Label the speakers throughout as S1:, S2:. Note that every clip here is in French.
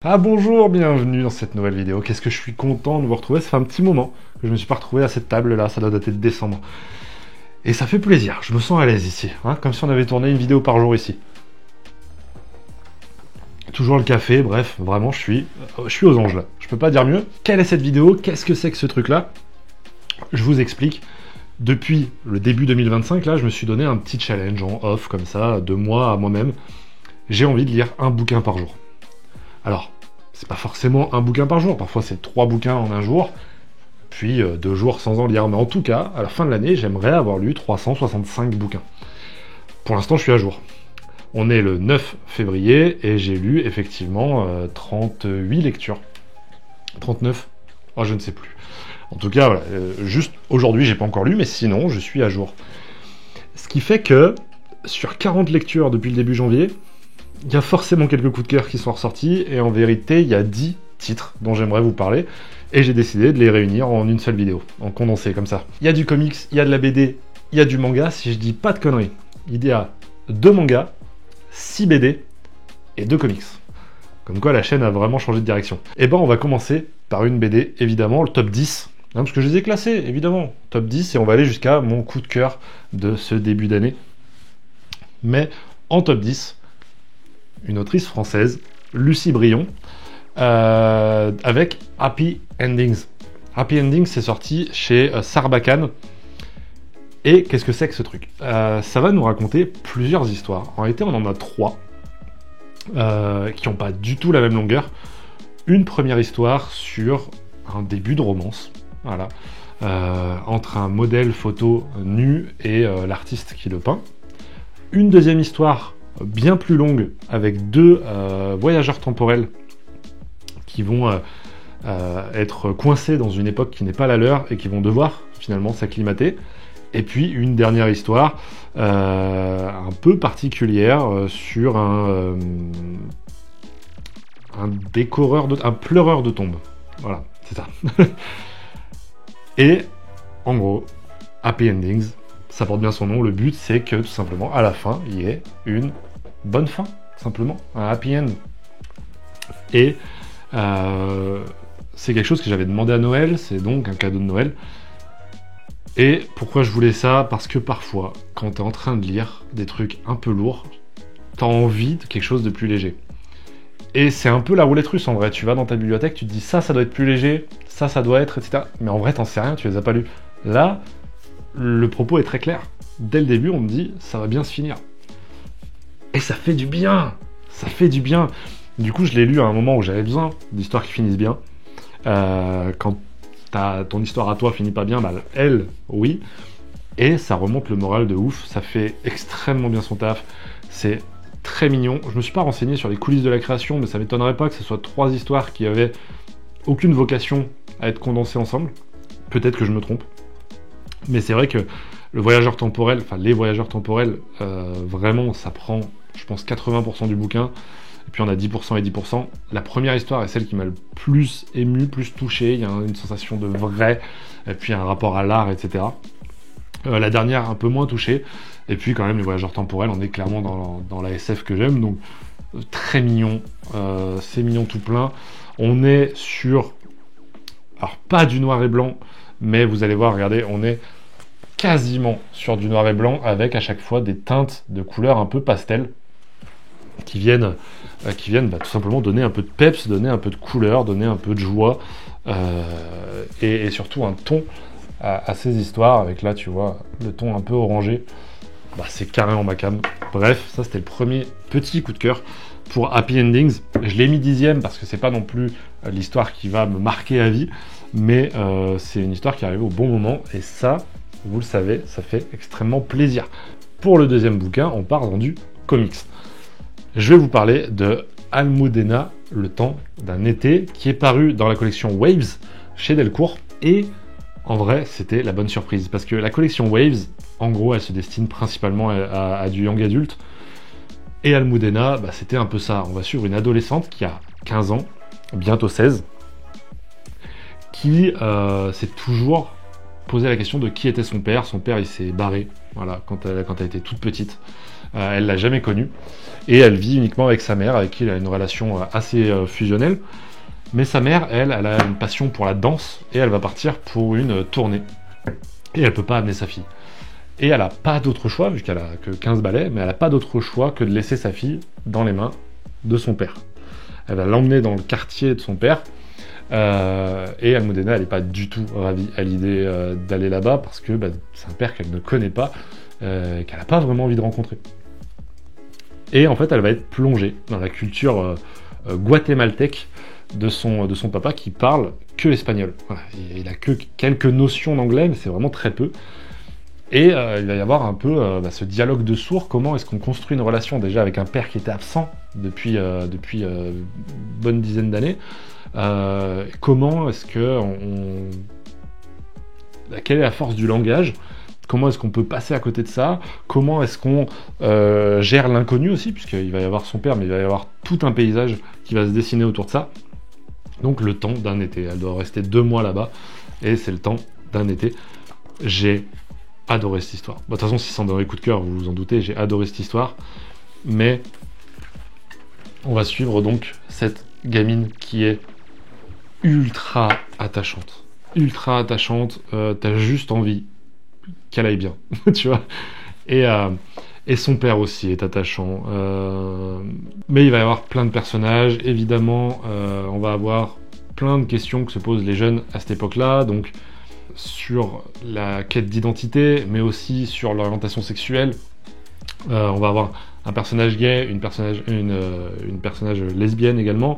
S1: Ah bonjour, bienvenue dans cette nouvelle vidéo. Qu'est-ce que je suis content de vous retrouver. Ça fait un petit moment que je me suis pas retrouvé à cette table là, ça doit dater de décembre. Et ça fait plaisir, je me sens à l'aise ici, hein, comme si on avait tourné une vidéo par jour ici. Toujours le café, bref, vraiment je suis aux anges là. Je peux pas dire mieux. Quelle est cette vidéo? Qu'est-ce que c'est que ce truc là? Je vous explique. Depuis le début 2025 là, je me suis donné un petit challenge en off comme ça, de moi à moi-même. J'ai envie de lire un bouquin par jour. Alors, c'est pas forcément un bouquin par jour, parfois c'est 3 bouquins en un jour, puis 2 jours sans en lire. Mais en tout cas, à la fin de l'année, j'aimerais avoir lu 365 bouquins. Pour l'instant, je suis à jour. On est le 9 février et j'ai lu effectivement 38 lectures. 39? Oh, je ne sais plus. En tout cas, voilà, juste aujourd'hui, j'ai pas encore lu, mais sinon, je suis à jour. Ce qui fait que, sur 40 lectures depuis le début janvier, il y a forcément quelques coups de cœur qui sont ressortis, et en vérité, il y a 10 titres dont j'aimerais vous parler, et j'ai décidé de les réunir en une seule vidéo, en condensé comme ça. Il y a du comics, il y a de la BD, il y a du manga, si je dis pas de conneries. Il y a 2 mangas, 6 BD, et 2 comics. Comme quoi la chaîne a vraiment changé de direction. Et ben on va commencer par une BD, évidemment, le top 10, hein, parce que je les ai classés, évidemment, top 10, et on va aller jusqu'à mon coup de cœur de ce début d'année. Mais en top 10, une autrice française, Lucie Brion, avec Happy Endings. Happy Endings, c'est sorti chez Sarbacane. Et qu'est-ce que c'est que ce truc? Ça va nous raconter plusieurs histoires. En réalité, on en a 3 qui n'ont pas du tout la même longueur. Une première histoire sur un début de romance, voilà, entre un modèle photo nu et l'artiste qui le peint. Une deuxième histoire bien plus longue, avec 2 voyageurs temporels qui vont être coincés dans une époque qui n'est pas la leur et qui vont devoir finalement s'acclimater. Et puis une dernière histoire un peu particulière sur un décoreur, un pleureur de tombes. Voilà, c'est ça. Et en gros, Happy Endings, ça porte bien son nom, le but c'est que tout simplement à la fin il y ait une bonne fin, simplement, un happy end. Et c'est quelque chose que j'avais demandé à Noël, c'est donc un cadeau de Noël. Et pourquoi je voulais ça? Parce que parfois, quand t'es en train de lire des trucs un peu lourds, t'as envie de quelque chose de plus léger. Et c'est un peu la roulette russe en vrai, tu vas dans ta bibliothèque, tu te dis ça doit être plus léger, ça doit être, etc. Mais en vrai t'en sais rien, tu les as pas lus. Là, le propos est très clair. Dès le début, on me dit ça va bien se finir. Et ça fait du bien. Ça fait du bien. Du coup, je l'ai lu à un moment où j'avais besoin d'histoires qui finissent bien. Quand ton histoire à toi finit pas bien, bah elle, oui. Et ça remonte le moral de ouf. Ça fait extrêmement bien son taf. C'est très mignon. Je me suis pas renseigné sur les coulisses de la création, mais ça m'étonnerait pas que ce soit 3 histoires qui avaient aucune vocation à être condensées ensemble. Peut-être que je me trompe. Mais c'est vrai que le voyageur temporel, enfin les voyageurs temporels, vraiment ça prend, je pense, 80% du bouquin, et puis on a 10% et 10%. La première histoire est celle qui m'a le plus ému, plus touché, il y a une sensation de vrai, et puis un rapport à l'art, etc. La dernière un peu moins touchée, et puis quand même les voyageurs temporels, on est clairement dans la SF que j'aime, donc très mignon, c'est mignon tout plein. On est sur, alors pas du noir et blanc, mais vous allez voir, regardez, on est quasiment sur du noir et blanc avec à chaque fois des teintes de couleurs un peu pastel qui viennent tout simplement donner un peu de peps, donner un peu de couleur, donner un peu de joie et surtout un ton à ces histoires avec là, tu vois, le ton un peu orangé. Bah, c'est carrément ma cam. Bref, ça c'était le premier petit coup de cœur pour Happy Endings. Je l'ai mis 10e parce que c'est pas non plus l'histoire qui va me marquer à vie, mais c'est une histoire qui arrive au bon moment, et ça, vous le savez, ça fait extrêmement plaisir. Pour le deuxième bouquin, on part dans du comics. Je vais vous parler de Almudena, le temps d'un été, qui est paru dans la collection Waves chez Delcourt, et en vrai, c'était la bonne surprise, parce que la collection Waves, en gros, elle se destine principalement à du young adulte, et Almudena, bah, c'était un peu ça. On va suivre une adolescente qui a 15 ans, bientôt 16, qui s'est toujours posé la question de qui était son père. Son père, il s'est barré, voilà, quand elle était toute petite. Elle l'a jamais connu. Et elle vit uniquement avec sa mère, avec qui elle a une relation assez fusionnelle. Mais sa mère, elle a une passion pour la danse, et elle va partir pour une tournée. Et elle peut pas amener sa fille. Et elle a pas d'autre choix, vu qu'elle a que 15 balais, mais elle a pas d'autre choix que de laisser sa fille dans les mains de son père. Elle va l'emmener dans le quartier de son père, et Almudena, elle est pas du tout ravie à l'idée d'aller là-bas, parce que c'est un père qu'elle ne connaît pas, qu'elle a pas vraiment envie de rencontrer. Et en fait, elle va être plongée dans la culture guatémaltèque de son papa, qui parle que espagnol. Voilà. Il a que quelques notions d'anglais, mais c'est vraiment très peu. Et il va y avoir un peu ce dialogue de sourds. Comment est-ce qu'on construit une relation déjà avec un père qui était absent depuis une bonne dizaine d'années. Comment est-ce que quelle est la force du langage? Comment est-ce qu'on peut passer à côté de ça? Comment est-ce qu'on gère l'inconnu aussi, puisqu'il va y avoir son père, mais il va y avoir tout un paysage qui va se dessiner autour de ça. Donc le temps d'un été. Elle doit rester 2 mois là-bas, et c'est le temps d'un été. J'ai adoré cette histoire. De toute façon, si c'est dans les coups de cœur, vous vous en doutez, j'ai adoré cette histoire. Mais on va suivre donc cette gamine qui est ultra attachante. Ultra attachante, t'as juste envie qu'elle aille bien, tu vois. Et son père aussi est attachant. Mais il va y avoir plein de personnages, évidemment. On va avoir plein de questions que se posent les jeunes à cette époque-là, donc sur la quête d'identité, mais aussi sur l'orientation sexuelle. On va avoir un personnage gay, une personnage lesbienne également.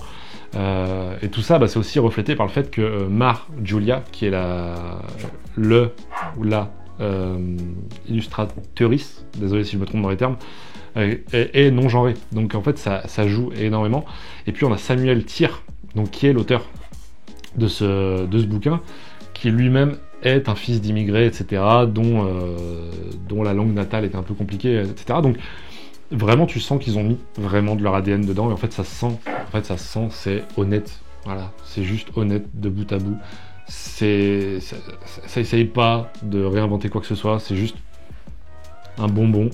S1: Et tout ça, c'est aussi reflété par le fait que Mar Julia, qui est la illustratrice, désolé si je me trompe dans les termes, est non-genrée. Donc en fait, ça joue énormément. Et puis on a Samuel Thier, donc, qui est l'auteur de ce bouquin, qui lui-même est un fils d'immigrés, etc., dont la langue natale est un peu compliquée, etc. Donc vraiment, tu sens qu'ils ont mis vraiment de leur ADN dedans, et en fait, ça se sent, c'est honnête. Voilà, c'est juste honnête de bout à bout. Ça essaye pas de réinventer quoi que ce soit, c'est juste un bonbon.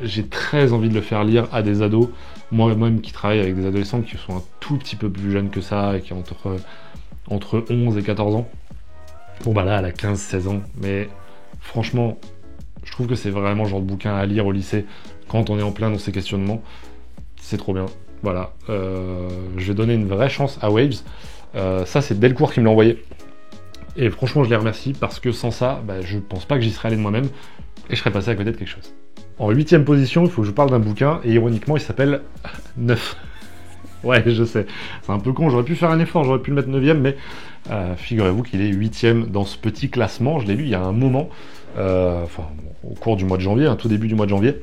S1: J'ai très envie de le faire lire à des ados, moi-même qui travaille avec des adolescents qui sont un tout petit peu plus jeunes que ça, et qui ont entre 11 et 14 ans. Bon là, elle a 15-16 ans, mais franchement, je trouve que c'est vraiment le genre de bouquin à lire au lycée quand on est en plein dans ces questionnements. C'est trop bien. Voilà. Je vais donner une vraie chance à Waves. Ça, c'est Delcourt qui me l'a envoyé. Et franchement, je les remercie, parce que sans ça, je pense pas que j'y serais allé de moi-même, et je serais passé à côté de quelque chose. En 8ème position, il faut que je parle d'un bouquin, et ironiquement, il s'appelle 9. Ouais, je sais. C'est un peu con, j'aurais pu faire un effort, j'aurais pu le mettre 9ème, mais figurez-vous qu'il est 8ème dans ce petit classement. Je l'ai lu il y a un moment, au cours du mois de janvier, tout début du mois de janvier.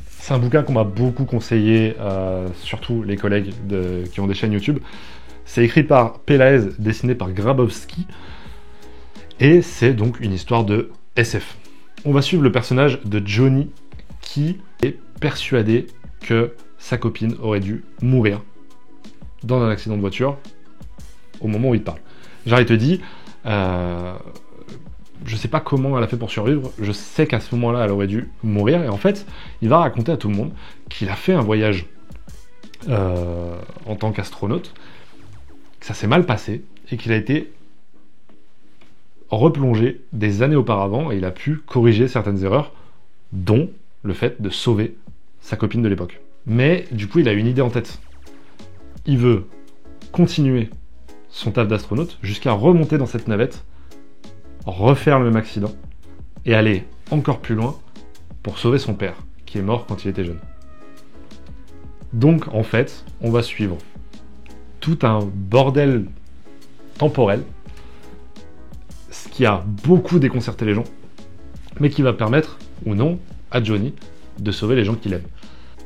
S1: C'est un bouquin qu'on m'a beaucoup conseillé, surtout les collègues qui ont des chaînes YouTube. C'est écrit par Pelaez, dessiné par Grabowski, et c'est donc une histoire de SF. On va suivre le personnage de Johnny, qui est persuadé que sa copine aurait dû mourir dans un accident de voiture au moment où il te parle. Genre, il te dit, je sais pas comment elle a fait pour survivre, je sais qu'à ce moment-là, elle aurait dû mourir, et en fait, il va raconter à tout le monde qu'il a fait un voyage en tant qu'astronaute, que ça s'est mal passé, et qu'il a été replongé des années auparavant, et il a pu corriger certaines erreurs, dont le fait de sauver sa copine de l'époque. Mais du coup, il a une idée en tête. Il veut continuer son taf d'astronaute jusqu'à remonter dans cette navette, refaire le même accident, et aller encore plus loin pour sauver son père, qui est mort quand il était jeune. Donc, en fait, on va suivre tout un bordel temporel, ce qui a beaucoup déconcerté les gens, mais qui va permettre, ou non, à Johnny de sauver les gens qu'il aime.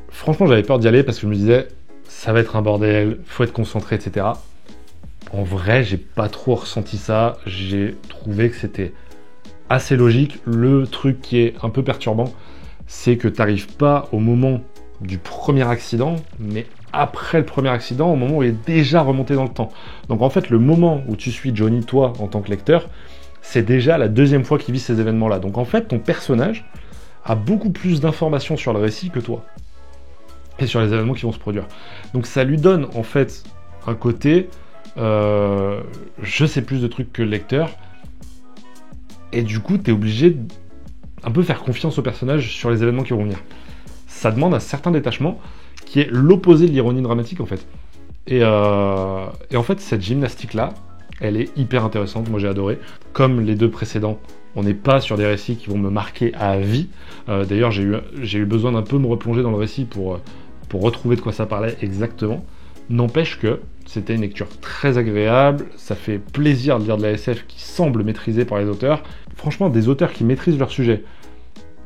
S1: Franchement, j'avais peur d'y aller parce que je me disais, ça va être un bordel, faut être concentré, etc. En vrai, j'ai pas trop ressenti ça. J'ai trouvé que c'était assez logique. Le truc qui est un peu perturbant, c'est que t'arrives pas au moment du premier accident, mais après le premier accident, au moment où il est déjà remonté dans le temps. Donc en fait, le moment où tu suis Johnny, toi, en tant que lecteur, c'est déjà la 2e fois qu'il vit ces événements-là. Donc en fait, ton personnage a beaucoup plus d'informations sur le récit que toi, et sur les événements qui vont se produire. Donc ça lui donne en fait un côté, je sais plus de trucs que le lecteur, et du coup t'es obligé de un peu faire confiance au personnage sur les événements qui vont venir. Ça demande un certain détachement, qui est l'opposé de l'ironie dramatique en fait. Et en fait cette gymnastique-là, elle est hyper intéressante, moi j'ai adoré. Comme les deux précédents, on n'est pas sur des récits qui vont me marquer à vie. D'ailleurs j'ai eu besoin d'un peu me replonger dans le récit pour retrouver de quoi ça parlait exactement. N'empêche que c'était une lecture très agréable, ça fait plaisir de lire de la SF qui semble maîtrisée par les auteurs. Franchement, des auteurs qui maîtrisent leur sujet,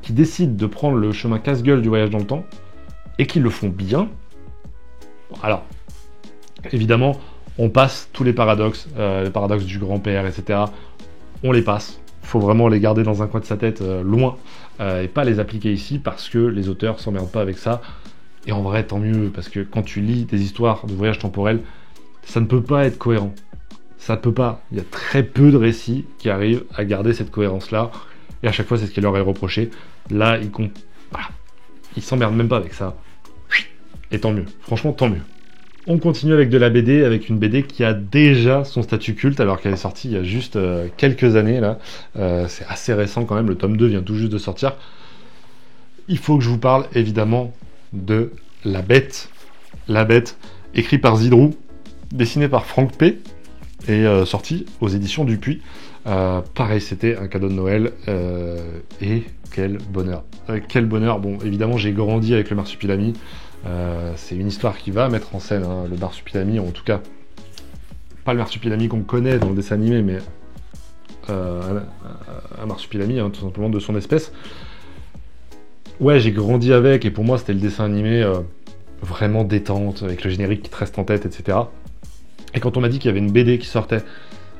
S1: qui décident de prendre le chemin casse-gueule du voyage dans le temps, et qui le font bien. Alors, évidemment, on passe tous les paradoxes du grand-père, etc. On les passe. Il faut vraiment les garder dans un coin de sa tête, loin, et pas les appliquer ici, parce que les auteurs s'emmerdent pas avec ça. Et en vrai, tant mieux, parce que quand tu lis des histoires de voyage temporel, ça ne peut pas être cohérent. Ça ne peut pas. Il y a très peu de récits qui arrivent à garder cette cohérence-là, et à chaque fois, c'est ce qui leur est reproché. Là, ils s'emmerdent même pas avec ça. Et tant mieux. Franchement, tant mieux. On continue avec de la BD, avec une BD qui a déjà son statut culte, alors qu'elle est sortie il y a juste quelques années, là. C'est assez récent quand même, le tome 2 vient tout juste de sortir. Il faut que je vous parle, évidemment, de La Bête. La Bête, écrit par Zidrou, dessiné par Franck P, et sorti aux éditions Dupuis. Pareil, c'était un cadeau de Noël, et quel bonheur. Quel bonheur. Bon, évidemment, j'ai grandi avec le Marsupilami. C'est une histoire qui va mettre en scène le Marsupilami, en tout cas, pas le Marsupilami qu'on connaît dans le dessin animé, mais un Marsupilami, tout simplement de son espèce. Ouais, j'ai grandi avec, et pour moi, c'était le dessin animé vraiment détente, avec le générique qui te reste en tête, etc. Et quand on m'a dit qu'il y avait une BD qui sortait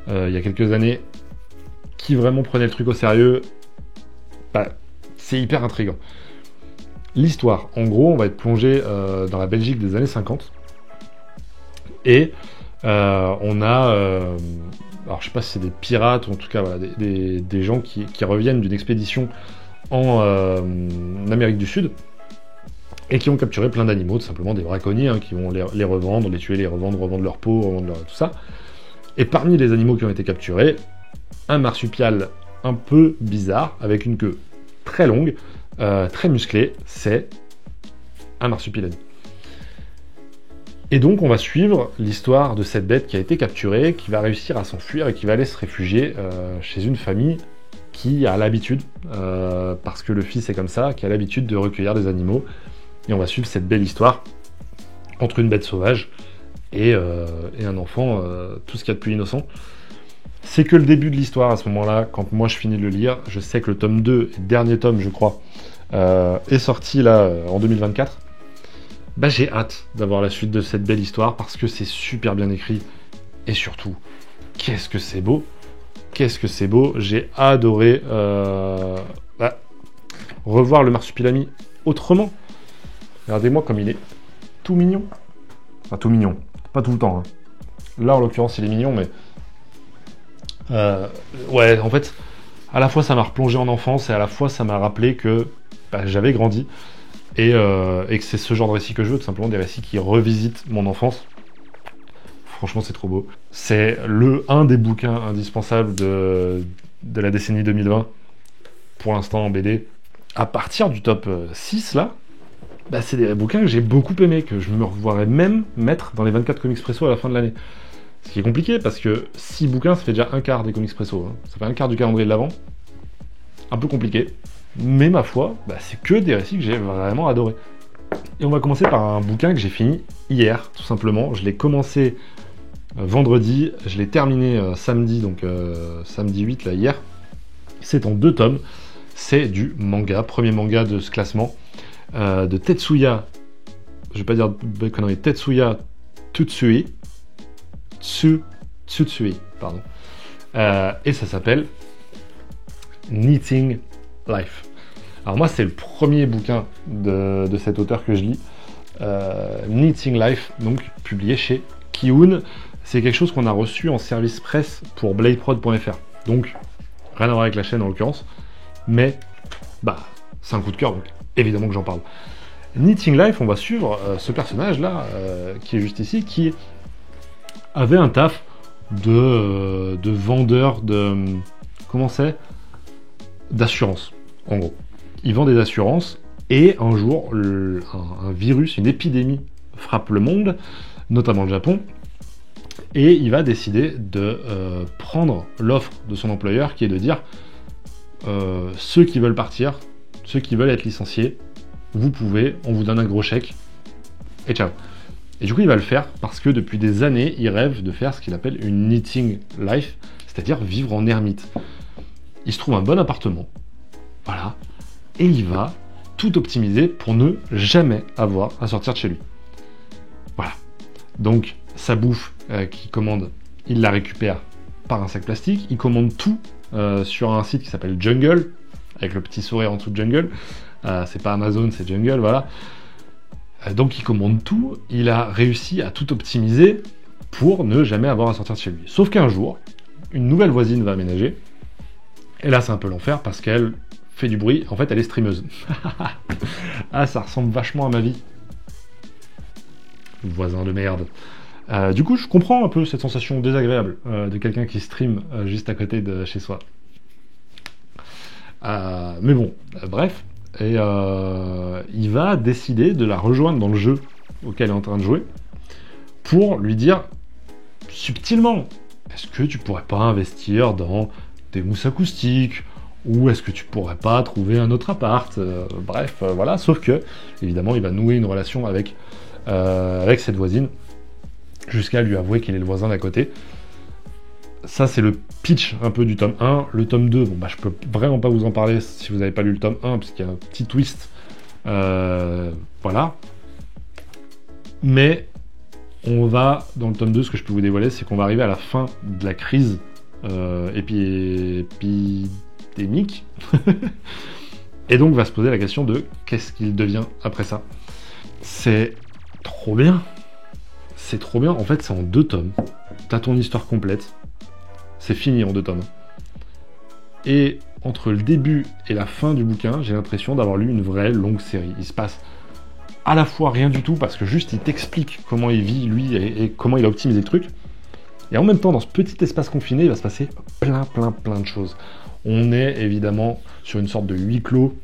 S1: il y a quelques années, qui vraiment prenait le truc au sérieux, c'est hyper intriguant. L'histoire, en gros, on va être plongé dans la Belgique des années 50, et on a, alors je sais pas si c'est des pirates, ou en tout cas voilà, des gens qui reviennent d'une expédition en Amérique du Sud, et qui ont capturé plein d'animaux, tout simplement des braconniers, qui vont les revendre, les tuer, les revendre leur peau, revendre tout ça. Et parmi les animaux qui ont été capturés, un marsupial un peu bizarre, avec une queue très longue, très musclée, c'est un marsupilami. Et donc on va suivre l'histoire de cette bête qui a été capturée, qui va réussir à s'enfuir et qui va aller se réfugier chez une famille qui a l'habitude, parce que le fils est comme ça, qui a l'habitude de recueillir des animaux. Et on va suivre cette belle histoire entre une bête sauvage et un enfant, tout ce qu'il y a de plus innocent. C'est que le début de l'histoire à ce moment-là, quand moi je finis de le lire. Je sais que le tome 2, dernier tome je crois, est sorti là en 2024. J'ai hâte d'avoir la suite de cette belle histoire parce que c'est super bien écrit. Et surtout, qu'est-ce que c'est beau! Qu'est-ce que c'est beau! J'ai adoré revoir le Marsupilami autrement. Regardez-moi comme il est tout mignon. Enfin, tout mignon. Pas tout le temps. Là, en l'occurrence, il est mignon, mais... ouais, en fait, à la fois, ça m'a replongé en enfance, et à la fois, ça m'a rappelé que j'avais grandi, et que c'est ce genre de récit que je veux, tout simplement, des récits qui revisitent mon enfance. Franchement, c'est trop beau. C'est un des bouquins indispensables de la décennie 2020, pour l'instant en BD. À partir du top 6, là, c'est des bouquins que j'ai beaucoup aimés, que je me revoirais même mettre dans les 24 comics presso à la fin de l'année. Ce qui est compliqué, parce que 6 bouquins, ça fait déjà un quart des comics presso. Ça fait un quart du calendrier de l'Avent. Un peu compliqué. Mais ma foi, c'est que des récits que j'ai vraiment adorés. Et on va commencer par un bouquin que j'ai fini hier, tout simplement. Je l'ai commencé vendredi, je l'ai terminé samedi, donc samedi 8, là, hier. C'est en 2 tomes. C'est du manga, premier manga de ce classement, de Tetsuya, je vais pas dire de conneries, Tetsuya Tsutsui, pardon. Et ça s'appelle Knitting Life. Alors moi, c'est le premier bouquin de cet auteur que je lis, Knitting Life, donc publié chez Kiun. C'est quelque chose qu'on a reçu en service presse pour bladeprod.fr. Donc, rien à voir avec la chaîne en l'occurrence, mais c'est un coup de cœur, donc évidemment que j'en parle. Knitting Life, on va suivre ce personnage-là, qui est juste ici, qui avait un taf de vendeur de... comment c'est ? D'assurance, en gros. Il vend des assurances, et un jour, un virus, une épidémie frappe le monde, notamment le Japon, et il va décider de prendre l'offre de son employeur, qui est de dire ceux qui veulent partir, ceux qui veulent être licenciés, vous pouvez, on vous donne un gros chèque, et ciao. Et du coup, il va le faire parce que depuis des années, il rêve de faire ce qu'il appelle une knitting life, c'est-à-dire vivre en ermite. Il se trouve un bon appartement, voilà, et il va tout optimiser pour ne jamais avoir à sortir de chez lui. Voilà. Donc, sa bouffe qu'il commande, il la récupère par un sac plastique, il commande tout sur un site qui s'appelle Jungle, avec le petit sourire en dessous de Jungle. C'est pas Amazon, c'est Jungle, voilà. Donc il commande tout, il a réussi à tout optimiser pour ne jamais avoir à sortir de chez lui. Sauf qu'un jour, une nouvelle voisine va aménager, et là c'est un peu l'enfer parce qu'elle fait du bruit, en fait elle est streameuse. Ah, ça ressemble vachement à ma vie. Voisin de merde. Du coup, je comprends un peu cette sensation désagréable de quelqu'un qui stream juste à côté de chez soi. Mais bon, bref. Et il va décider de la rejoindre dans le jeu auquel elle est en train de jouer pour lui dire subtilement, est-ce que tu pourrais pas investir dans des mousses acoustiques ou est-ce que tu pourrais pas trouver un autre appart, bref, voilà. Sauf que, évidemment, il va nouer une relation avec cette voisine jusqu'à lui avouer qu'il est le voisin d'à côté. Ça, c'est le pitch un peu du tome 1. Le tome 2, bon, bah, je peux vraiment pas vous en parler si vous n'avez pas lu le tome 1, parce qu'il y a un petit twist. Voilà. Mais on va, dans le tome 2, ce que je peux vous dévoiler, c'est qu'on va arriver à la fin de la crise épidémique. Et donc, va se poser la question de qu'est-ce qu'il devient après ça. C'est trop bien. C'est trop bien. En fait, c'est en 2 tomes. T'as ton histoire complète. C'est fini en 2 tomes. Et entre le début et la fin du bouquin, j'ai l'impression d'avoir lu une vraie longue série. Il se passe à la fois rien du tout, parce que juste il t'explique comment il vit, lui, et comment il a optimisé le truc. Et en même temps, dans ce petit espace confiné, il va se passer plein de choses. On est évidemment sur une sorte de huis clos.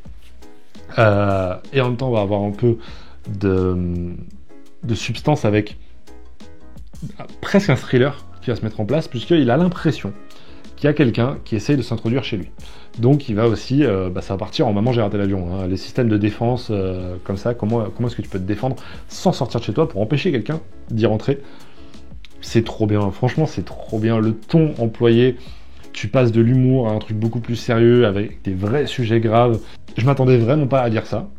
S1: Et en même temps, on va avoir un peu de substance avec presque un thriller qui va se mettre en place, puisqu'il a l'impression qu'il y a quelqu'un qui essaye de s'introduire chez lui. Donc il va aussi, ça va partir en Maman j'ai raté l'avion, hein. Les systèmes de défense comme ça, comment est-ce que tu peux te défendre sans sortir de chez toi pour empêcher quelqu'un d'y rentrer. C'est trop bien, franchement c'est trop bien, le ton employé, tu passes de l'humour à un truc beaucoup plus sérieux, avec des vrais sujets graves. Je m'attendais vraiment pas à lire ça,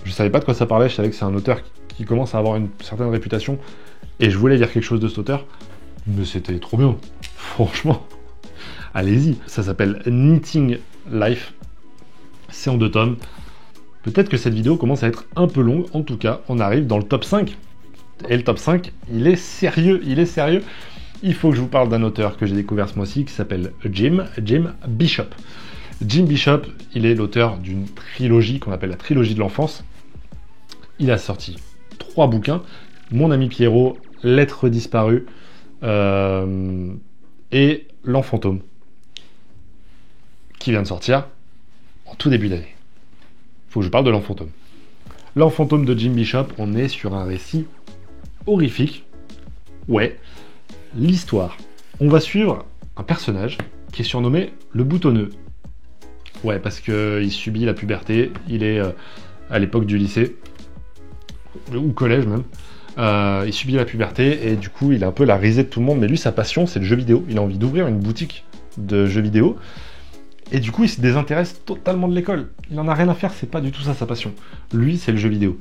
S1: je savais pas de quoi ça parlait, je savais que c'est un auteur qui commence à avoir une certaine réputation, et je voulais lire quelque chose de cet auteur, mais c'était trop bien, franchement. Allez-y, ça s'appelle Knitting Life, c'est en 2 tomes. Peut-être que cette vidéo commence à être un peu longue, en tout cas, on arrive dans le top 5. Et le top 5, il est sérieux. Il faut que je vous parle d'un auteur que j'ai découvert ce mois-ci, qui s'appelle Jim Bishop. Jim Bishop, il est l'auteur d'une trilogie qu'on appelle la trilogie de l'enfance. Il a sorti 3 bouquins, Mon ami Pierrot, Lettres disparues, et L'Enfantôme, qui vient de sortir en tout début d'année. Faut que je parle de L'Enfantôme. L'Enfantôme de Jim Bishop, on est sur un récit horrifique. Ouais, l'histoire. On va suivre un personnage qui est surnommé le boutonneux. Ouais, parce qu'il subit la puberté, il est à l'époque du lycée, ou collège même. Il subit la puberté et du coup il a un peu la risée de tout le monde, mais lui sa passion c'est le jeu vidéo, il a envie d'ouvrir une boutique de jeux vidéo et du coup il se désintéresse totalement de l'école, il en a rien à faire, c'est pas du tout ça sa passion, lui c'est le jeu vidéo.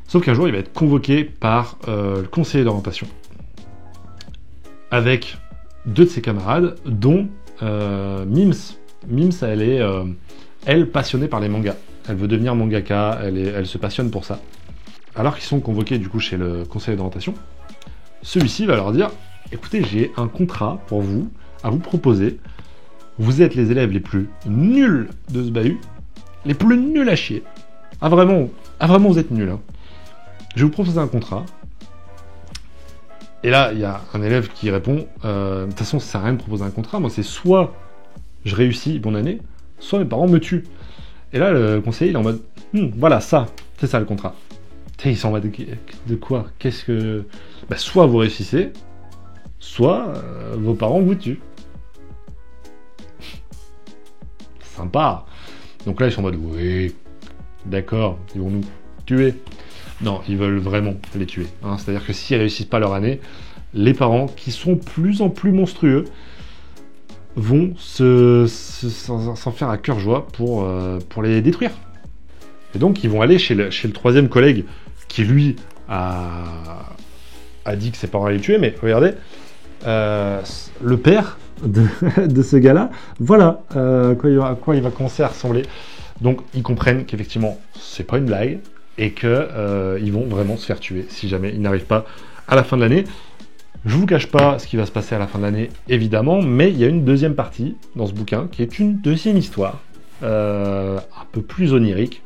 S1: Sauf qu'un jour il va être convoqué par le conseiller d'orientation avec 2 de ses camarades dont Mims, elle est elle passionnée par les mangas, elle veut devenir mangaka, elle se passionne pour ça. Alors qu'ils sont convoqués du coup chez le conseiller d'orientation, celui-ci va leur dire « Écoutez, j'ai un contrat pour vous, à vous proposer. Vous êtes les élèves les plus nuls de ce bahut. les plus nuls à chier. Ah vraiment, vous êtes nuls. Hein. Je vais vous proposer un contrat. Et là, il y a un élève qui répond, de toute façon, ça sert à rien de proposer un contrat. Moi, c'est soit je réussis, bonne année, soit mes parents me tuent. Et là, le conseiller, il est en mode, voilà, ça, c'est ça le contrat. Ils sont en mode, de quoi? Qu'est-ce que... Bah, soit vous réussissez, soit vos parents vous tuent. Sympa. Donc là, ils sont en mode, oui, d'accord, ils vont nous tuer. Non, ils veulent vraiment les tuer. Hein. C'est-à-dire que s'ils réussissent pas leur année, les parents, qui sont de plus en plus monstrueux, vont s'en faire à cœur joie pour les détruire. Et donc, ils vont aller chez le troisième collègue qui, lui, a dit que ses parents allaient le tuer. Mais regardez, le père de ce gars-là, voilà à quoi il va commencer à ressembler. Donc, ils comprennent qu'effectivement, c'est pas une blague et que ils vont vraiment se faire tuer si jamais ils n'arrivent pas à la fin de l'année. Je vous cache pas ce qui va se passer à la fin de l'année, évidemment, mais il y a une deuxième partie dans ce bouquin qui est une deuxième histoire, un peu plus onirique,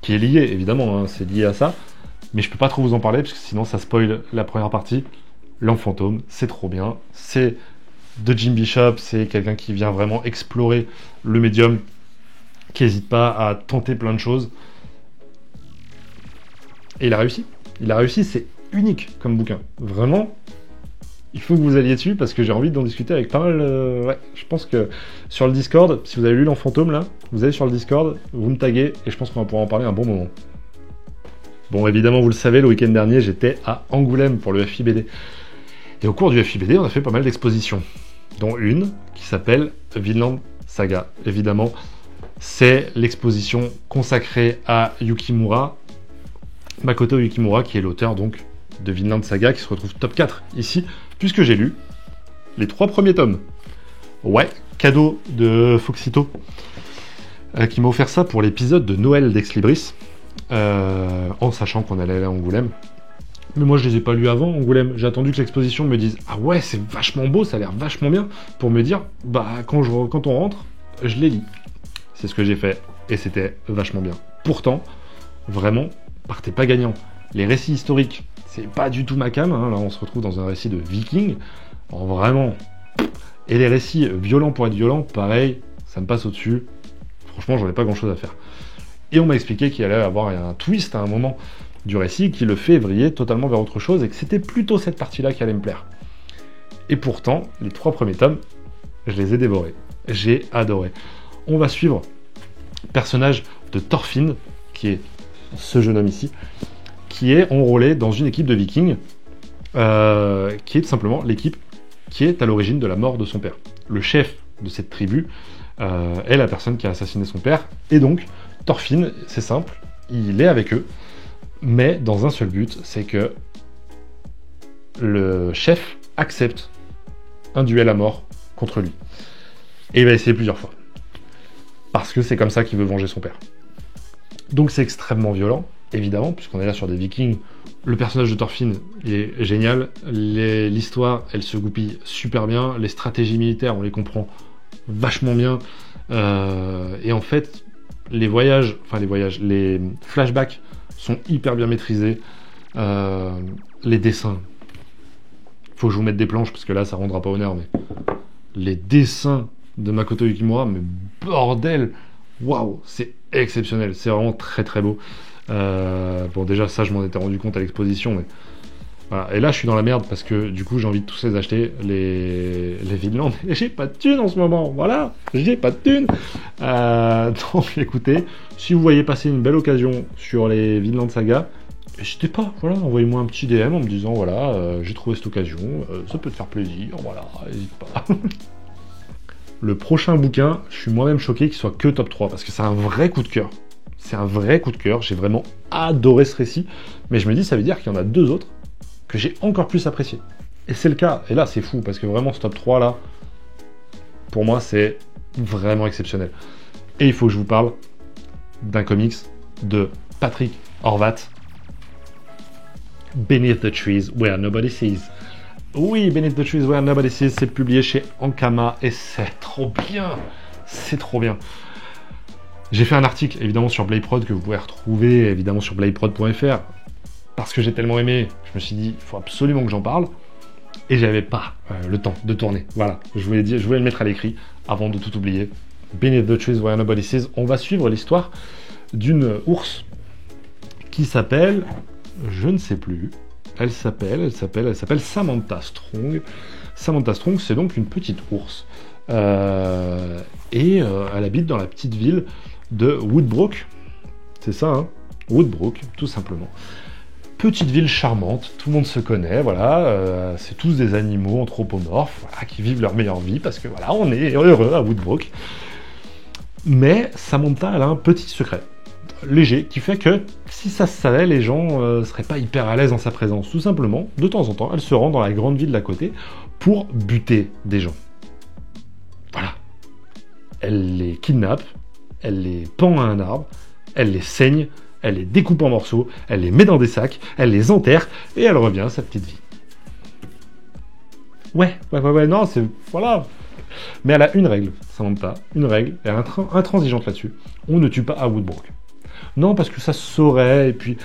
S1: qui est liée, évidemment, hein, c'est lié à ça, mais je peux pas trop vous en parler parce que sinon ça spoil la première partie. L'Homme Fantôme, c'est trop bien, c'est de Jim Bishop, c'est quelqu'un qui vient vraiment explorer le médium, qui n'hésite pas à tenter plein de choses. Et il a réussi, c'est unique comme bouquin, vraiment. Il faut que vous alliez dessus parce que j'ai envie d'en discuter avec pas mal. Ouais, je pense que sur le Discord, si vous avez lu l'Enfant Fantôme là, vous allez sur le Discord, vous me taguez et je pense qu'on va pouvoir en parler un bon moment. Bon, évidemment, vous le savez, le week-end dernier, j'étais à Angoulême pour le FIBD. Et au cours du FIBD, on a fait pas mal d'expositions, dont une qui s'appelle Vinland Saga. Évidemment, c'est l'exposition consacrée à Yukimura, Makoto Yukimura, qui est l'auteur donc de Vinland Saga, qui se retrouve top 4 ici, puisque j'ai lu les 3 premiers tomes. Ouais, cadeau de Foxito, qui m'a offert ça pour l'épisode de Noël d'Ex Libris, en sachant qu'on allait aller à Angoulême. Mais moi, je les ai pas lus avant, Angoulême. J'ai attendu que l'exposition me dise « Ah ouais, c'est vachement beau, ça a l'air vachement bien », pour me dire « Bah, quand on rentre, je les lis ». C'est ce que j'ai fait, et c'était vachement bien. Pourtant, vraiment, partez pas gagnant. Les récits historiques, c'est pas du tout ma came, hein. Là on se retrouve dans un récit de viking, vraiment. Et les récits violents pour être violents, pareil, ça me passe au-dessus. Franchement, j'en ai pas grand-chose à faire. Et on m'a expliqué qu'il allait avoir un twist à un moment du récit qui le fait vriller totalement vers autre chose et que c'était plutôt cette partie-là qui allait me plaire. Et pourtant, les 3 premiers tomes, je les ai dévorés. J'ai adoré. On va suivre le personnage de Thorfinn, qui est ce jeune homme ici, qui est enrôlé dans une équipe de vikings, qui est tout simplement l'équipe qui est à l'origine de la mort de son père. Le chef de cette tribu est la personne qui a assassiné son père, et donc Thorfinn, c'est simple, il est avec eux, mais dans un seul but, c'est que le chef accepte un duel à mort contre lui. Et il va essayer plusieurs fois. Parce que c'est comme ça qu'il veut venger son père. Donc c'est extrêmement violent, évidemment, puisqu'on est là sur des vikings. Le personnage de Thorfinn, il est génial. L'histoire, elle se goupille super bien. Les stratégies militaires, on les comprend vachement bien. Et en fait, les flashbacks sont hyper bien maîtrisés. Les dessins, faut que je vous mette des planches, parce que là, ça rendra pas honneur, mais les dessins de Makoto Yukimura, mais bordel, waouh, c'est exceptionnel, c'est vraiment très très beau. Bon, déjà ça je m'en étais rendu compte à l'exposition, mais voilà. Et là je suis dans la merde parce que du coup j'ai envie de tous les acheter, les Vinland, et j'ai pas de thunes en ce moment, voilà, j'ai pas de thunes. Donc écoutez, si vous voyez passer une belle occasion sur les Vinland Saga, n'hésitez pas, voilà, envoyez-moi un petit DM en me disant voilà, j'ai trouvé cette occasion, ça peut te faire plaisir, voilà, n'hésite pas. Le prochain bouquin, je suis moi-même choqué qu'il soit que top 3, parce que c'est un vrai coup de cœur. C'est un vrai coup de cœur, j'ai vraiment adoré ce récit, mais je me dis, ça veut dire qu'il y en a 2 autres que j'ai encore plus apprécié. Et c'est le cas, et là c'est fou, parce que vraiment ce top 3 là, pour moi c'est vraiment exceptionnel. Et il faut que je vous parle d'un comics de Patrick Horvat, Beneath the Trees Where Nobody Sees. Oui, Beneath the Trees Where Nobody Sees, c'est publié chez Ankama et c'est trop bien. C'est trop bien. J'ai fait un article évidemment sur Bladeprod que vous pouvez retrouver évidemment sur bladeprod.fr parce que j'ai tellement aimé, je me suis dit il faut absolument que j'en parle et j'avais pas le temps de tourner. Voilà, je voulais le mettre à l'écrit avant de tout oublier. Beneath the Trees Where Nobody Sees, on va suivre l'histoire d'une ours qui s'appelle, je ne sais plus, elle s'appelle Samantha Strong. Samantha Strong, c'est donc une petite ours. Elle habite dans la petite ville de Woodbrook. C'est ça, hein, Woodbrook, tout simplement. Petite ville charmante, tout le monde se connaît, voilà. C'est tous des animaux anthropomorphes, voilà, qui vivent leur meilleure vie, parce que voilà, on est heureux à Woodbrook. Mais Samantha, elle a un petit secret léger qui fait que si ça se savait, les gens seraient pas hyper à l'aise en sa présence. Tout simplement, de temps en temps, elle se rend dans la grande ville d'à côté pour buter des gens. Voilà. Elle les kidnappe, elle les pend à un arbre, elle les saigne, elle les découpe en morceaux, elle les met dans des sacs, elle les enterre et elle revient à sa petite vie. Ouais, non, c'est... Voilà. Mais elle a une règle, Samantha, une règle, elle est intransigeante là-dessus. On ne tue pas à Woodbrook. Non, parce que ça se saurait, et puis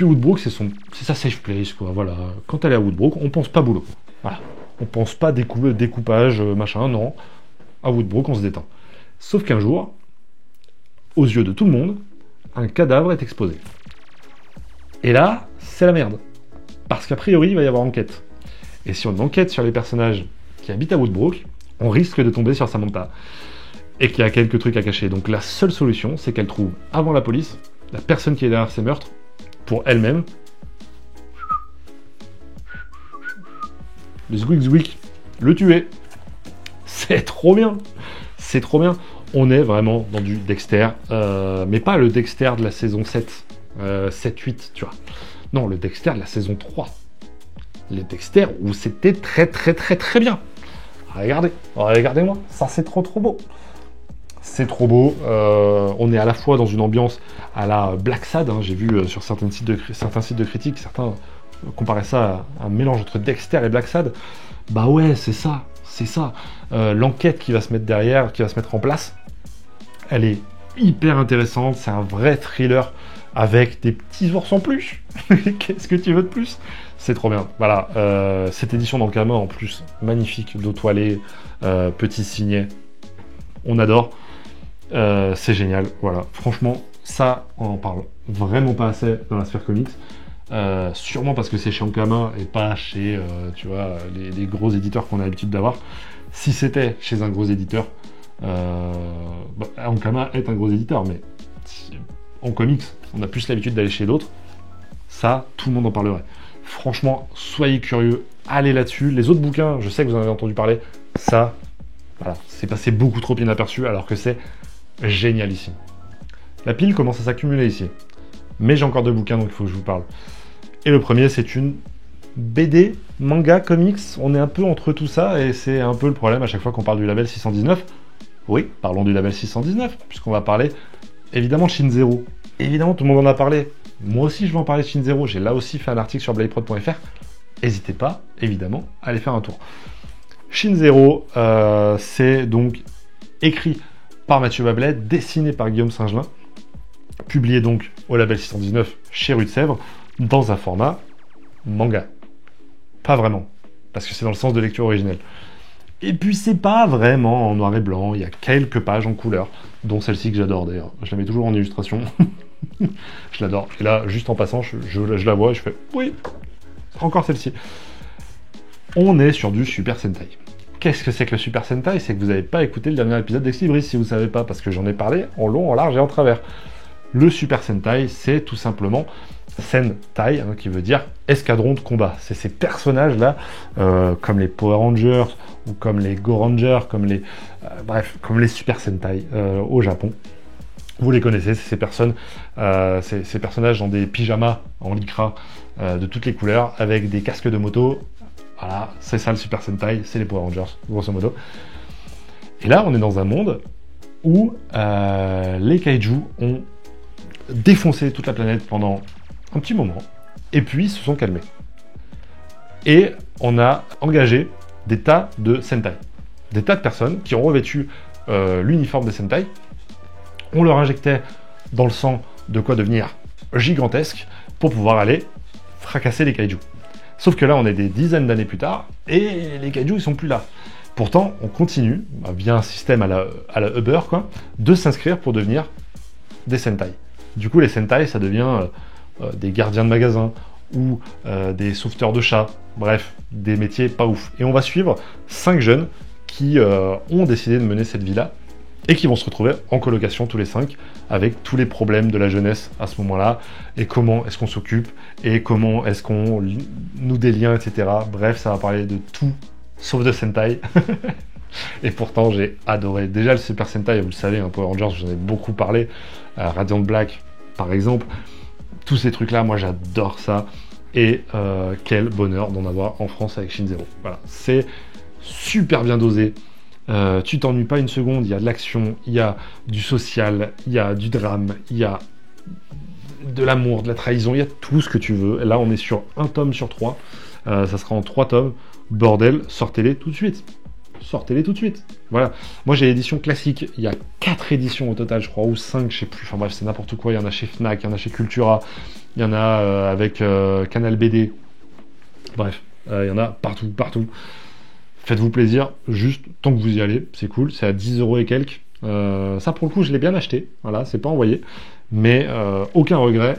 S1: Woodbrook, c'est sa safe place, quoi, voilà. Quand elle est à Woodbrook, on pense pas boulot. Voilà. On pense pas découpage, machin, non. À Woodbrook, on se détend. Sauf qu'un jour, aux yeux de tout le monde, un cadavre est exposé. Et là, c'est la merde. Parce qu'a priori, il va y avoir enquête. Et si on enquête sur les personnages qui habitent à Woodbrook, on risque de tomber sur Samantha. Et qu'il y a quelques trucs à cacher. Donc la seule solution, c'est qu'elle trouve, avant la police, la personne qui est derrière ces meurtres, pour elle-même, le zouik, le tuer. C'est trop bien. C'est trop bien. On est vraiment dans du Dexter, mais pas le Dexter de la saison 7, 7-8, tu vois. Non, le Dexter de la saison 3. Le Dexter où c'était très bien. Regardez-moi, ça c'est trop beau. C'est trop beau. On est à la fois dans une ambiance à la Black Sad. Hein. J'ai vu sur certains sites de critiques, certains comparaient ça à un mélange entre Dexter et Black Sad. Bah ouais, c'est ça. L'enquête qui va se mettre derrière, qui va se mettre en place, elle est hyper intéressante. C'est un vrai thriller avec des petits ours en plus. Qu'est-ce que tu veux de plus? C'est trop bien. Voilà. Cette édition dans le Gamin en plus, magnifique, dos toilé, petit signet. On adore. C'est génial. Voilà. Franchement, ça, on en parle vraiment pas assez dans la sphère comics. Sûrement parce que c'est chez Ankama et pas chez tu vois, les gros éditeurs qu'on a l'habitude d'avoir. Si c'était chez un gros éditeur, Ankama est un gros éditeur, mais en comics, on a plus l'habitude d'aller chez d'autres. Ça, tout le monde en parlerait. Franchement, soyez curieux, allez là-dessus. Les autres bouquins, je sais que vous en avez entendu parler, ça, voilà, c'est passé beaucoup trop inaperçu alors que c'est génialissime. La pile commence à s'accumuler ici. Mais j'ai encore 2 bouquins, donc il faut que je vous parle. Et le premier, c'est une BD, manga, comics. On est un peu entre tout ça, et c'est un peu le problème à chaque fois qu'on parle du label 619. Oui, parlons du label 619, puisqu'on va parler, évidemment, de Shin Zero. Évidemment, tout le monde en a parlé. Moi aussi, je vais en parler de Shin Zero. J'ai là aussi fait un article sur bladeprod.fr. N'hésitez pas, évidemment, à aller faire un tour. Shin Zero, c'est donc écrit par Mathieu Bablet, dessiné par Guillaume Singelin, publié donc au label 619 chez Rue de Sèvres, dans un format manga. Pas vraiment, parce que c'est dans le sens de lecture originelle. Et puis c'est pas vraiment en noir et blanc, il y a quelques pages en couleur, dont celle-ci que j'adore d'ailleurs. Je la mets toujours en illustration. Je l'adore. Et là, juste en passant, je la vois et je fais oui, encore celle-ci. On est sur du Super Sentai. Qu'est-ce que c'est que le Super Sentai? C'est que vous n'avez pas écouté le dernier épisode d'Ex Libris si vous ne savez pas, parce que j'en ai parlé en long, en large et en travers. Le Super Sentai, c'est tout simplement Sentai, hein, qui veut dire escadron de combat. C'est ces personnages-là, comme les Power Rangers, ou comme les Go Rangers, comme les, comme les Super Sentai au Japon. Vous les connaissez, c'est ces personnes, ces personnages dans des pyjamas en lycra de toutes les couleurs, avec des casques de moto. Voilà, c'est ça le Super Sentai, c'est les Power Rangers, grosso modo. Et là, on est dans un monde où les kaiju ont défoncé toute la planète pendant un petit moment, et puis se sont calmés. Et on a engagé des tas de Sentai, des tas de personnes qui ont revêtu l'uniforme des Sentai. on leur injectait dans le sang de quoi devenir gigantesque pour pouvoir aller fracasser les kaijus. Sauf que là, on est des dizaines d'années plus tard, et les kaijus, ils sont plus là. Pourtant, on continue, via un système à la Uber, quoi, de s'inscrire pour devenir des Sentai. Du coup, les Sentai, ça devient des gardiens de magasins, ou des sauveteurs de chats, bref, des métiers pas ouf. Et on va suivre 5 jeunes qui ont décidé de mener cette vie-là, et qui vont se retrouver en colocation tous les 5, avec tous les problèmes de la jeunesse à ce moment-là, et comment est-ce qu'on s'occupe, et comment est-ce qu'on noue des liens, etc. Bref, ça va parler de tout, sauf de Sentai. Et pourtant, j'ai adoré. Déjà, le Super Sentai, vous le savez, un Power Rangers, j'en ai beaucoup parlé, Radiant Black, par exemple, tous ces trucs-là, moi j'adore ça, et quel bonheur d'en avoir en France avec Shin Zero. Voilà, c'est super bien dosé. Tu t'ennuies pas une seconde, il y a de l'action, il y a du social, il y a du drame, il y a de l'amour, de la trahison, il y a tout ce que tu veux. Là, on est sur un tome sur 3, ça sera en 3 tomes. Bordel, sortez-les tout de suite. Sortez-les tout de suite. Voilà. Moi, j'ai l'édition classique. Il y a 4 éditions au total, je crois, ou 5, je sais plus. Enfin bref, c'est n'importe quoi. Il y en a chez Fnac, il y en a chez Cultura, il y en a avec Canal BD. Bref, il y en a partout, partout. Faites-vous plaisir, juste tant que vous y allez, c'est cool, c'est à 10 € et quelques. Ça, pour le coup, je l'ai bien acheté, voilà, c'est pas envoyé, mais aucun regret.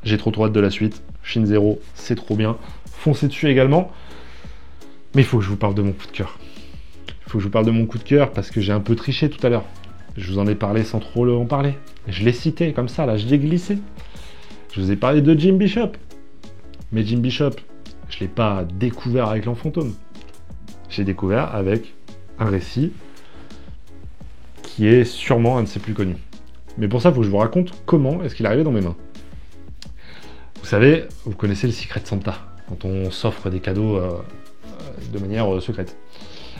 S1: J'ai trop hâte de la suite. Shin Zero, c'est trop bien. Foncez dessus également. Mais il faut que je vous parle de mon coup de cœur. Il faut que je vous parle de mon coup de cœur parce que j'ai un peu triché tout à l'heure. Je vous en ai parlé sans trop en parler. Je l'ai cité comme ça, là, je l'ai glissé. Je vous ai parlé de Jim Bishop. Mais Jim Bishop, je ne l'ai pas découvert avec l'Enfant Fantôme. J'ai découvert avec un récit qui est sûrement un de ses plus connus. Mais pour ça, il faut que je vous raconte comment est-ce qu'il est arrivé dans mes mains. Vous savez, vous connaissez le Secret Santa, quand on s'offre des cadeaux de manière secrète.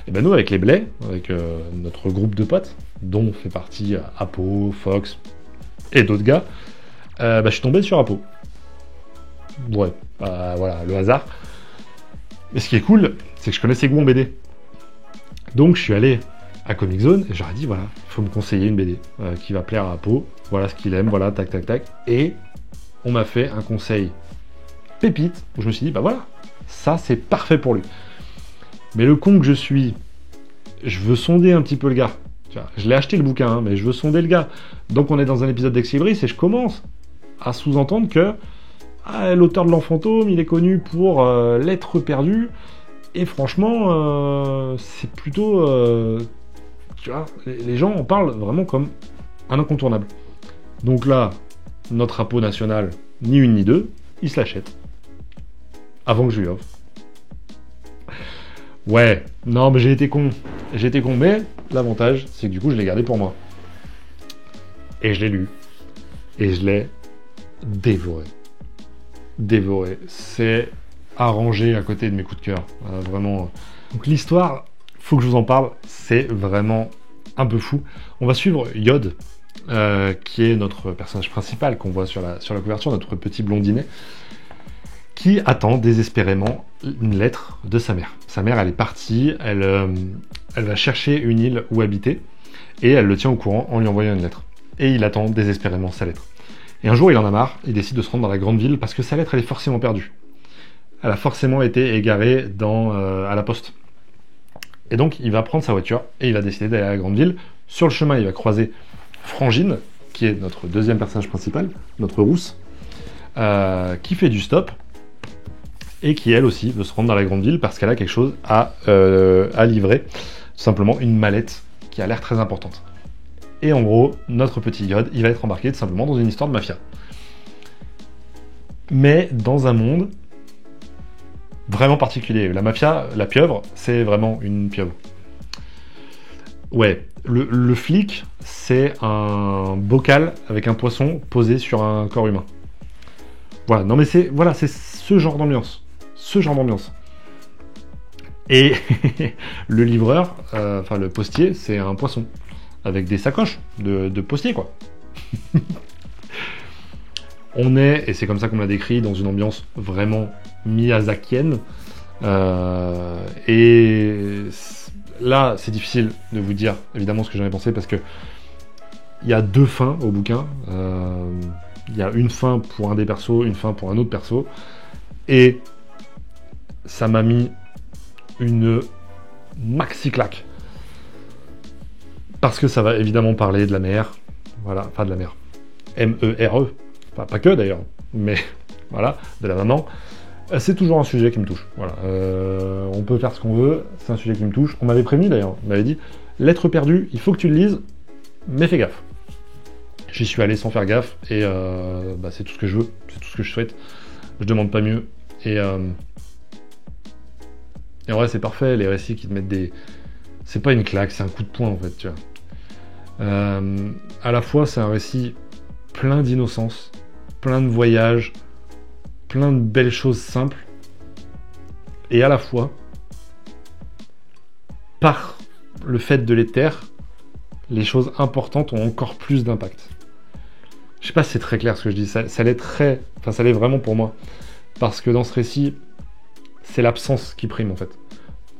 S1: Et ben nous, avec les Blais, avec notre groupe de potes, dont fait partie Apo, Fox et d'autres gars, je suis tombé sur Apo. Ouais, voilà, le hasard. Mais ce qui est cool, c'est que je connaissais goût en BD. Donc je suis allé à Comic Zone et j'aurais dit, voilà, il faut me conseiller une BD qui va plaire à Apo, voilà ce qu'il aime, voilà, tac, tac, tac. Et on m'a fait un conseil pépite, où je me suis dit, bah voilà, ça c'est parfait pour lui. Mais le con que je suis, je veux sonder un petit peu le gars. Je l'ai acheté le bouquin, hein, mais je veux sonder le gars. Donc on est dans un épisode d'Exibris et je commence à sous-entendre que l'auteur de l'Enfant Fantôme, il est connu pour l'être perdu. Et franchement, c'est plutôt... tu vois, les gens en parlent vraiment comme un incontournable. Donc là, notre Apo national, ni une ni deux, il se l'achète. Avant que je lui offre. Ouais, non mais j'ai été con, mais l'avantage, c'est que du coup, je l'ai gardé pour moi. Et je l'ai lu. Et je l'ai dévoré. C'est arrangé à côté de mes coups de cœur. Vraiment. Donc l'histoire, faut que je vous en parle, c'est vraiment un peu fou. On va suivre Yod, qui est notre personnage principal qu'on voit sur la couverture, notre petit blondinet, qui attend désespérément une lettre de sa mère. Sa mère, elle est partie, elle va chercher une île où habiter, et elle le tient au courant en lui envoyant une lettre. Et il attend désespérément sa lettre. Et un jour, il en a marre, il décide de se rendre dans la grande ville, parce que sa lettre, elle est forcément perdue. Elle a forcément été égarée à la poste. Et donc, il va prendre sa voiture, et il va décider d'aller à la grande ville. Sur le chemin, il va croiser Frangine, qui est notre deuxième personnage principal, notre rousse, qui fait du stop, et qui elle aussi veut se rendre dans la grande ville parce qu'elle a quelque chose à livrer, tout simplement une mallette qui a l'air très importante. Et en gros, notre petit Yod, il va être embarqué tout simplement dans une histoire de mafia. Mais dans un monde vraiment particulier. La mafia, la pieuvre, c'est vraiment une pieuvre. Ouais, le flic, c'est un bocal avec un poisson posé sur un corps humain. Voilà, non mais c'est ce genre d'ambiance. Et le livreur, le postier, c'est un poisson. Avec des sacoches de postier, quoi. On est, et c'est comme ça qu'on l'a décrit, dans une ambiance vraiment miyazakienne. Et là, c'est difficile de vous dire, évidemment, ce que j'en ai pensé, parce que il y a 2 fins au bouquin. Il y a une fin pour un des persos, une fin pour un autre perso. Et ça m'a mis une maxi claque. Parce que ça va évidemment parler de la mère. Voilà, enfin de la mère. M-E-R-E. Enfin, pas que d'ailleurs, mais voilà, de la maman. C'est toujours un sujet qui me touche. Voilà. On peut faire ce qu'on veut, c'est un sujet qui me touche. On m'avait prévenu d'ailleurs, on m'avait dit, Lettre perdue, il faut que tu le lises, mais fais gaffe. J'y suis allé sans faire gaffe, et c'est tout ce que je veux, c'est tout ce que je souhaite. Je demande pas mieux. Et en vrai, c'est parfait, les récits qui te mettent des... C'est pas une claque, c'est un coup de poing en fait, tu vois. À la fois, c'est un récit plein d'innocence, plein de voyages, plein de belles choses simples, et à la fois, par le fait de les taire, les choses importantes ont encore plus d'impact. Je sais pas si c'est très clair ce que je dis, ça l'est vraiment pour moi, parce que dans ce récit, c'est l'absence qui prime en fait.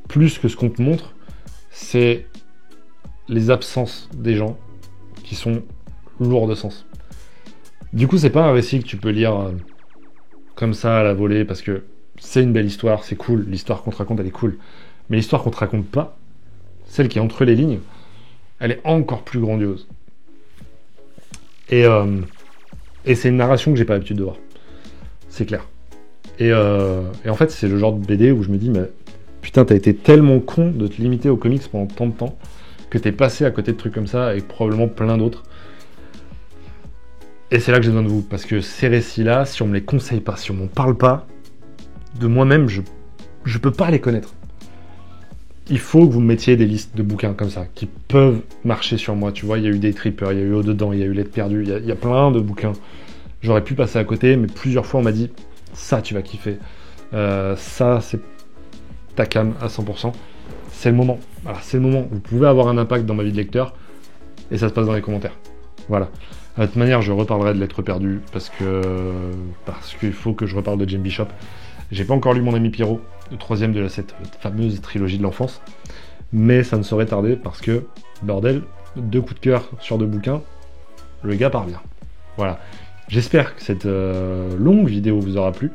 S1: Plus que ce qu'on te montre, c'est les absences des gens qui sont lourds de sens. Du coup, c'est pas un récit que tu peux lire comme ça à la volée, parce que c'est une belle histoire, c'est cool, l'histoire qu'on te raconte, elle est cool. Mais l'histoire qu'on te raconte pas, celle qui est entre les lignes, elle est encore plus grandiose. Et c'est une narration que j'ai pas l'habitude de voir. C'est clair. Et en fait, c'est le genre de BD où je me dis, mais putain, t'as été tellement con de te limiter aux comics pendant tant de temps que t'es passé à côté de trucs comme ça, et probablement plein d'autres. Et c'est là que j'ai besoin de vous, parce que ces récits-là, si on me les conseille pas, si on m'en parle pas, de moi-même, je peux pas les connaître. Il faut que vous me mettiez des listes de bouquins comme ça, qui peuvent marcher sur moi. Tu vois, il y a eu des trippers, il y a eu Au-dedans, il y a eu Lettre perdue, il y a plein de bouquins. J'aurais pu passer à côté, mais plusieurs fois on m'a dit, ça tu vas kiffer. Ça c'est ta cam à 100%. C'est le moment. Voilà, c'est le moment. Vous pouvez avoir un impact dans ma vie de lecteur, et ça se passe dans les commentaires. Voilà. De toute manière, je reparlerai de Lettre perdue, parce qu'il faut que je reparle de Jane Bishop. J'ai pas encore lu Mon ami Pierrot, le 3e de cette fameuse trilogie de l'enfance, mais ça ne saurait tarder, parce que, bordel, 2 coups de cœur sur 2 bouquins, le gars parvient. Voilà. J'espère que cette longue vidéo vous aura plu.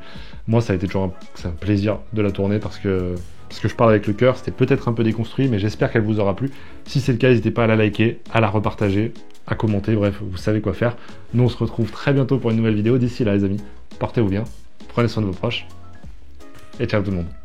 S1: Moi, ça a été toujours un plaisir de la tourner, parce que je parle avec le cœur. C'était peut-être un peu déconstruit, mais j'espère qu'elle vous aura plu. Si c'est le cas, n'hésitez pas à la liker, à la repartager, à commenter, bref, vous savez quoi faire. Nous, on se retrouve très bientôt pour une nouvelle vidéo. D'ici là, les amis, portez-vous bien, prenez soin de vos proches, et ciao tout le monde.